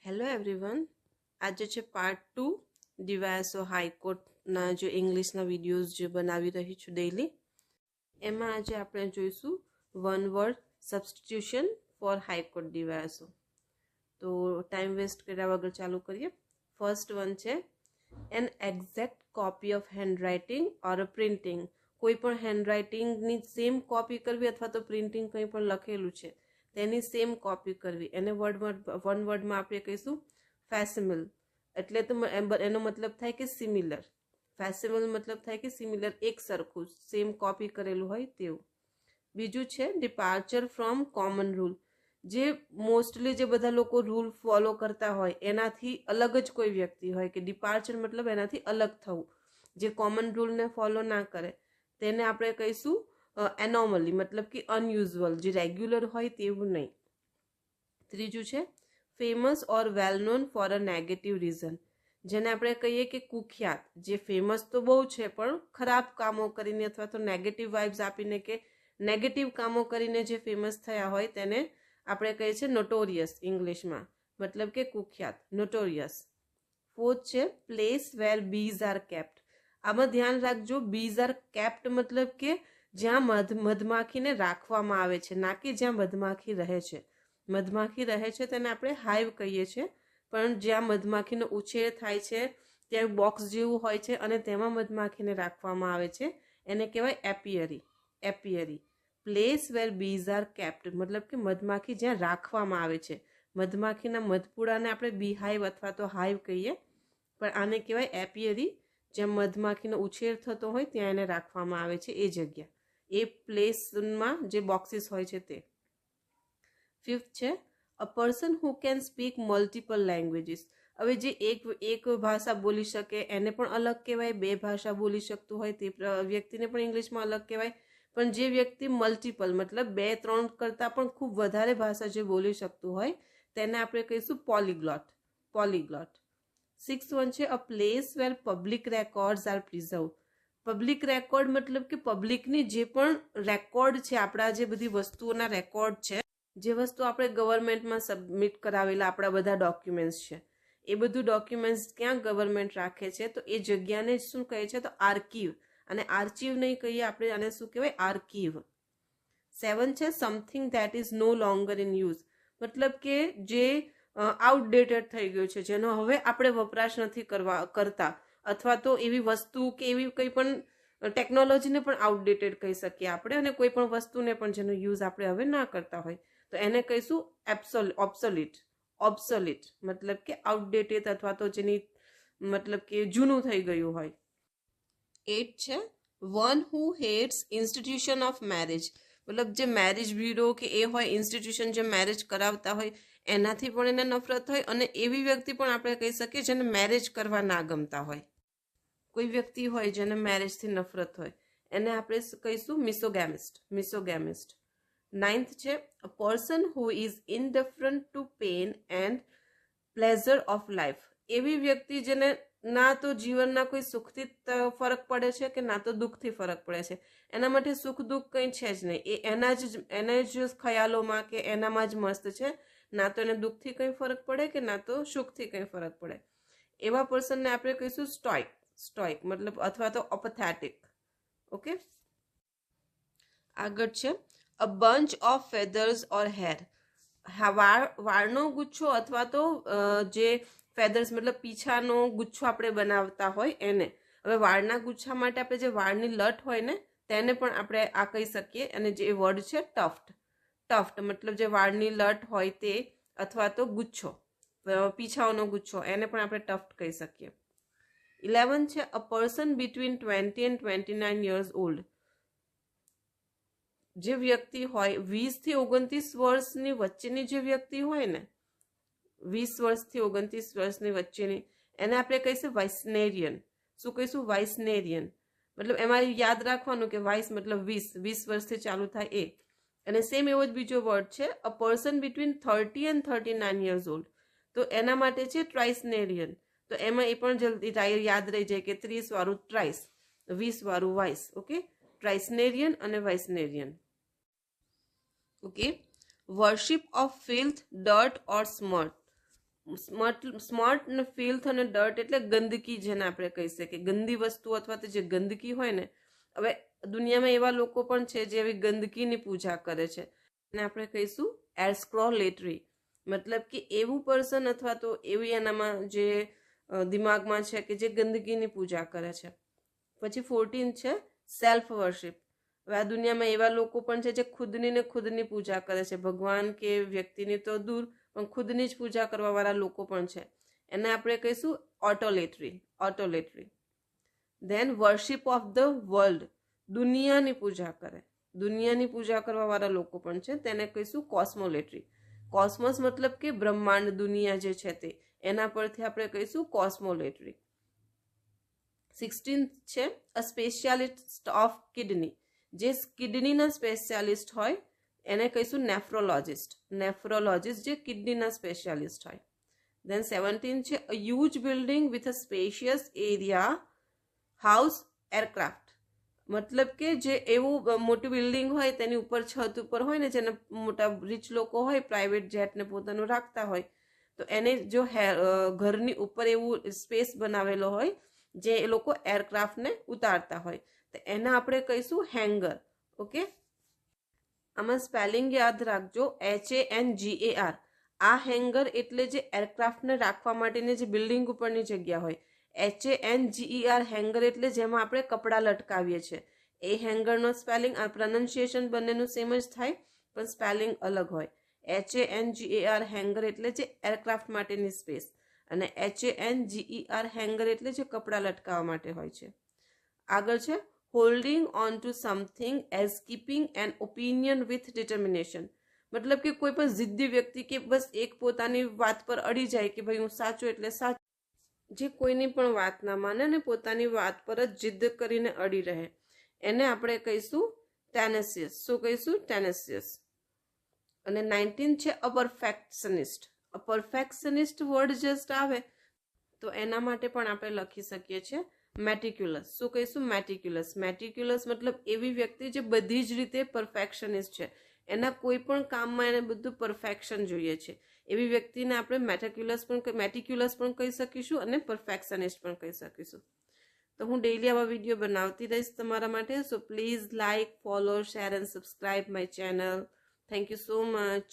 Hello everyone, આજે છે part 2 DYSO હાઈકોર્ટના જે ઇંગ્લિશના વિડીયોઝ જે બનાવી રહી છું ડેઈલી, એમાં આજે આપણે જોઈશું one word substitution for high court DYSO. તો ટાઈમ વેસ્ટ કર્યા વગર ચાલુ કરીએ. ફર્સ્ટ વન છે an exact copy of handwriting or printing. કોઈ પણ હેન્ડરાઇટિંગની સેમ કોપી કરવી અથવા તો પ્રિન્ટિંગ કંઈ પણ લખેલું છે તેની સેમ કોપી કરવી, એને વન વર્ડમાં આપણે કહીશું ફેસિમિલ. એટલે તો એનો મતલબ થાય કે સિમિલર. ફેસિમિલ મતલબ થાય કે સિમિલર, એક સરખું સેમ કોપી કરેલું હોય તેવું. બીજું છે ડિપાર્ચર ફ્રોમ કોમન રૂલ. જે મોસ્ટલી જે બધા લોકો રૂલ ફોલો કરતા હોય એનાથી અલગ જ કોઈ વ્યક્તિ હોય, કે ડિપાર્ચર મતલબ એનાથી અલગ થવું. જે કોમન રૂલને ફોલો ના કરે તેને આપણે કહીશું એનોમલી, મતલબ કે અનયુઝ્યુઅલ, જે રેગ્યુલર હોય તેવું નહીં. ત્રીજું છે famous or well known for a negative reason. જેને આપણે કહીએ કે કુખ્યાત, જે ફેમસ તો બહુ છે પણ ખરાબ કામો કરીને અથવા તો નેગેટિવ વાઇબ્સ આપીને કે નેગેટિવ કામો કરીને જે ફેમસ થયા હોય તેને આપણે કહીએ છીએ નોટોરિયસ ઇંગ્લિશમાં, મતલબ કે કુખ્યાત, નોટોરિયસ. ફોર્થ છે place where bees are kept. આમાં ધ્યાન રાખજો, બીઝ આર કેપ્ટ મતલબ કે જ્યાં મધમાખીને રાખવામાં આવે છે, ના કે જ્યાં મધમાખી રહે છે. મધમાખી રહે છે તેને આપણે હાઇવ કહીએ છીએ, પણ જ્યાં મધમાખીનો ઉછેર થાય છે ત્યાં બોક્સ જેવું હોય છે અને તેમાં મધમાખીને રાખવામાં આવે છે એને કહેવાય apiary. Apiary. Place where bees are kept મતલબ કે મધમાખી જ્યાં રાખવામાં આવે છે. મધમાખીના મધપુડાને આપણે બી હાઇવ અથવા તો હાઇવ કહીએ, પણ આને કહેવાય એપિયરી. જ્યાં મધમાખીનો ઉછેર થતો હોય ત્યાં એને રાખવામાં આવે છે, એ જગ્યા, એ પ્લેસમાં જે બોક્સીસ હોય છે તે. ફિફ્થ છે a person who can speak multiple languages. હવે જે એક ભાષા બોલી શકે એને પણ અલગ કહેવાય, બે ભાષા બોલી શકતું હોય તે વ્યક્તિને પણ ઇંગ્લિશમાં અલગ કહેવાય. પણ જે વ્યક્તિ મલ્ટિપલ મતલબ 2-3 કરતાં પણ ખૂબ વધારે ભાષા જે બોલી શકતું હોય તેને આપણે કહીશું પોલીગ્લોટ. પોલીગ્લોટ. સિક્સ વન છે a place where public records are preserve. Public record મતલબ કે પબ્લિકની જે પણ રેકોર્ડ છે, આપણા જે બધી વસ્તુઓના રેકોર્ડ છે, જે વસ્તુ આપણે ગવર્મેન્ટમાં સબમિટ કરાવેલા આપણા બધા ડોક્યુમેન્ટ્સ છે, એ બધું ડોક્યુમેન્ટ્સ ક્યાં ગવર્મેન્ટ રાખે છે તો એ જગ્યાને શું કહે છે તો આર્કીવ. અને આર્ચીવ નહીં કહીએ આપણે, આને શું કહેવાય આર્કીવ. 7 છે something that is no longer in use. મતલબ કે જે આઉટડેટેડ થઈ ગયું છે, જેનો હવે આપણે વપરાશ નથી કરતા, અથવા તો એવી વસ્તુ કે એવી કંઈ પણ ટેકનોલોજીને પણ આઉટડેટેડ કહી શકીએ આપણે, અને કોઈ પણ વસ્તુને પણ જેનો યુઝ આપણે હવે ના કરતા હોય તો એને કહીશું ઓબ્સોલિટ. ઓબ્સોલિટ મતલબ કે આઉટડેટેડ અથવા તો જેની મતલબ કે જૂનું થઈ ગયું હોય. 8 છે one who hats institution of marriage. મતલબ જે મેરેજ બ્યુરો કે એ હોય ઇન્સ્ટિટ્યુશન જે મેરેજ કરાવતા હોય એનાથી પણ એને નફરત હોય, અને એવી વ્યક્તિ પણ આપણે કહી શકીએ જેને મેરેજ કરવા ના ગમતા હોય. કોઈ વ્યક્તિ હોય જેને મેરેજથી નફરત હોય એને આપણે કહીશું મિસોગેમિસ્ટ. મિસોગેમિસ્ટ. 9th છે a person who is indifferent to pain and pleasure of life. એવી વ્યક્તિ જેને ના તો જીવનના કોઈ સુખથી ફરક પડે છે કે ના તો દુઃખથી ફરક પડે છે. એના માટે સુખ દુઃખ કંઈ છે જ નહીં, એ એને જ ખ્યાલોમાં કે એનામાં જ મસ્ત છે. ના તો એને દુઃખથી કંઈ ફરક પડે કે ના તો સુખથી કંઈ ફરક પડે. એવા પર્સનને આપણે કહીશું સ્ટોઇક. સ્ટોઇક મતલબ અથવા તો અપથેટિક. ઓકે. આગળ છે a bunch of feathers or hair. વાળનો ગુચ્છો અથવા તો જે ફેધર્સ મતલબ પીછાનો ગુચ્છો આપણે બનાવતા હોય એને. હવે વાળના ગુચ્છા માટે આપણે જે વાળની લટ હોય ને તેને પણ આપણે આ કહી શકીએ, અને જે વર્ડ છે ટફ્ટ. ટફ્ટ મતલબ જે વાળની લટ હોય તે, અથવા તો ગુચ્છો, પીછાઓનો ગુચ્છો, એને પણ આપણે ટફ્ટ કહી શકીએ. 11 છે a person between 20 and 29 years old. જે વ્યક્તિ હોય 20 થી 29 વર્ષની વચ્ચેની જે વ્યક્તિ હોય ને, 20 વર્ષથી 29 વર્ષની વચ્ચેની, એને આપણે કહીશું વાઇસનેરિયન. શું કહીશું? વાઇસનેરિયન. મતલબ એમાં યાદ રાખવાનું કે વાઇસ મતલબ 20 વર્ષથી ચાલુ થાય એ. અને સેમ એવો જ બીજો વર્ડ છે a person between 30 and 39 years old. તો એના માટે છે ટ્રાઇસનેરિયન. તો એમાં એ પણ જલ્દી યાદ રહી જાય કે 30 વાળું ટ્રાઇસ, 20 વાળું વાઇસ. ઓકે. ટ્રાઇસનેરિયન અને વાઇસનેરિયન. ઓકે. વર્શિપ ઓફ ફિલ્થ, ડર્ટ ઓર સ્મર્ટ. સ્મર્ટ ને ફિલ્થ અને ડર્ટ એટલે ગંદકી, જેને આપણે કહી શકીએ ગંદી વસ્તુ અથવા તો જે ગંદકી હોય ને. હવે દુનિયામાં એવા લોકો પણ છે જે એવી ગંદકીની પૂજા કરે છે, અને આપણે કહીશું એસ્ક્રોલેટરી, મતલબ કે એવું પર્સન અથવા તો એવી એનામાં જે દિમાગમાં છે કે જે ગંદકીની પૂજા કરે છે. પછી 14 છે સેલ્ફ વર્શિપ. હવે આ દુનિયામાં એવા લોકો પણ છે જે ખુદની ને ખુદની પૂજા કરે છે, ભગવાન કે વ્યક્તિની તો દૂર, પણ ખુદની જ પૂજા કરવા વાળા લોકો પણ છે, એને આપણે કહીશું autolatry. Then worship of the world, દુનિયાની પૂજા કરે, દુનિયાની પૂજા કરવા વાળા લોકો પણ છે, તેને કહીશું કોસ્મોલેટરી. કોસ્મોસ મતલબ કે બ્રહ્માંડ, દુનિયા જે છે તે, એના પરથી આપણે કહીશું કોસ્મોલેટરી. 16 છે અ સ્પેશિયાલિસ્ટ ઓફ કિડની, જે કિડનીના સ્પેશિયાલિસ્ટ હોય એને કહીશું નેફ્રોલોજિસ્ટ, જે કિડનીના સ્પેશિયાલિસ્ટ હોય. ધેન 17 છે a huge building with a spacious area house aircraft, મતલબ કે જે એવું મોટી બિલ્ડિંગ હોય તેની ઉપર છત ઉપર હોય ને, જેને મોટા રીચ લોકો હોય પ્રાઇવેટ જેટને પોતાનું રાખતા હોય, તો એને જો ઘરની ઉપર એવું સ્પેસ બનાવેલો હોય જે એ લોકો એરક્રાફ્ટને ઉતારતા હોય, તો એને આપણે કહીશું હેંગર. ઓકે, આમાં સ્પેલિંગ યાદ રાખજો, HANGAR. આ હેંગર એટલે જે એરક્રાફ્ટને રાખવા માટેની જે બિલ્ડિંગ ઉપરની જગ્યા હોય, HANGER હેંગર એટલે જેમાં આપણે કપડાં લટકાવીએ છીએ, એ હેંગરનો સ્પેલિંગ આ પ્રોનાઉન્સિએશન બંનેનું સેમ જ થાય, પણ સ્પેલિંગ અલગ હોય. HANGAR હેંગર એટલે જે એરક્રાફ્ટ માટેની સ્પેસ, અને HANGER હેંગર એટલે જે કપડાં લટકાવવા માટે હોય છે. આગળ છે holding on to something as keeping an opinion with determination, મતલબ કે કોઈ પણ જિદ્દી વ્યક્તિ કે બસ એક પોતાની વાત પર અડી જાય કે ભાઈ હું સાચું એટલે સાચું, જે કોઈની પણ વાત ના માને ને પોતાની વાત પર જ જિદ્દ કરીને અડી રહે, એને આપણે કહીશું ટેનેસિયસ. શું કહીશું? ટેનેસિયસ. અને 19 છે અ પરફેક્શનિસ્ટ. અ પરફેક્શનિસ્ટ વર્ડ જસ્ટ આવે તો એના માટે પણ આપણે લખી શકીએ છીએ મેટિક્યુલસ. શું કહીશું? મેટિક્યુલસ. મેટિક્યુલસ મતલબ એવી વ્યક્તિ જે બધી જ રીતે પરફેક્શનિસ્ટ છે, એના કોઈ પણ કામમાં એને બધું પરફેક્શન જોઈએ છે, એવી વ્યક્તિને આપણે મેટિક્યુલસ પણ કહી શકીશું અને પરફેક્શનિસ્ટ પણ કહી શકીશું. તો હું ડેઈલી આવા વિડીયો બનાવતી રહીશ તમારા માટે. So please like, follow, share and subscribe my channel. Thank you so much.